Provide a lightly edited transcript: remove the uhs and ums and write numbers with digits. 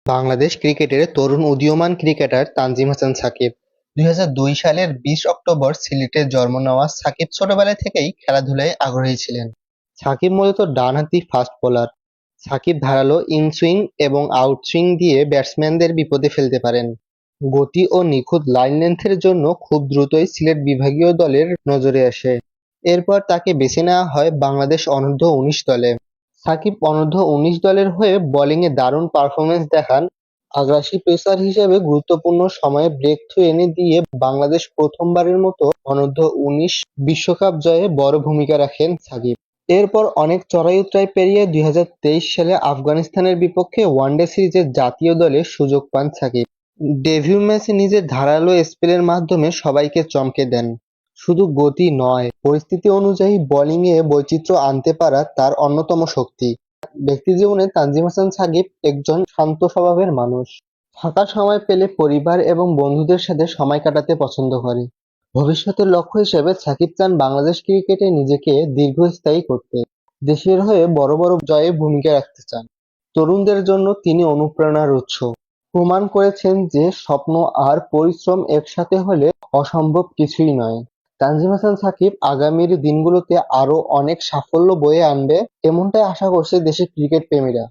বাংলাদেশ ক্রিকেটের তরুণ উদীয়মান ক্রিকেটার তানজিম হাসান সাকিব ২০০২ সালের ২০ অক্টোবর সিলেটে জন্ম নেওয়া সাকিব ছোটবেলা থেকেই খেলাধুলায় আগ্রহী ছিলেন। সাকিব মূলত ডানহাতি ফাস্ট বোলার। সাকিব ধারালো ইনসুইং এবং আউটসুইং দিয়ে ব্যাটসম্যানদের বিপদে ফেলতে পারেন। গতি ও নিখুঁত লাইন লেন্থের জন্য খুব দ্রুতই সিলেট বিভাগীয় দলের নজরে আসে। এরপর তাকে বেছে নেওয়া হয় বাংলাদেশ অনূর্ধ্ব-১৯ দলে। সাকিব অনূর্ধ্ব-১৯ দলের হয়ে বোলিংয়ে দারুণ পারফরম্যান্স দেখান। আগ্রাসী পেসার হিসেবে গুরুত্বপূর্ণ সময়ে ব্রেক থ্রু এনে দিয়ে বাংলাদেশ প্রথমবারের মতো অনূর্ধ্ব-১৯ বিশ্বকাপ জয়ে বড় ভূমিকা রাখেন সাকিব। এরপর অনেক চড়াই-উতরাই পেরিয়ে ২০২৩ সালে আফগানিস্তানের বিপক্ষে ওয়ানডে সিরিজে জাতীয় দলে সুযোগ পান সাকিব। ডেবিউ ম্যাচে নিজের ধারালো স্পেলের মাধ্যমে সবাইকে চমকে দেন। শুধু গতি নয়, পরিস্থিতি অনুযায়ী বোলিংয়ে বৈচিত্র্য আনতে পারা তার অন্যতম শক্তি। ব্যক্তিজীবনে তানজিম হাসান সাকিব একজন শান্ত স্বভাবের মানুষ। ফাঁকা সময় পেলে পরিবার এবং বন্ধুদের সাথে সময় কাটাতে পছন্দ করে। ভবিষ্যতের লক্ষ্য হিসেবে সাকিব চান বাংলাদেশ ক্রিকেটে নিজেকে দীর্ঘস্থায়ী করতে। দেশের হয়ে বড় বড় জয়ে ভূমিকা রাখতে চান। তরুণদের জন্য তিনি অনুপ্রেরণার উৎস। প্রমাণ করেছেন যে স্বপ্ন আর পরিশ্রম একসাথে হলে অসম্ভব কিছুই নয়। তানজিম হাসান সাকিব আগামীর দিনগুলোতে আরও অনেক সাফল্য বয়ে আনবে, এমনটাই আশা করছে দেশের ক্রিকেট প্রেমীরা।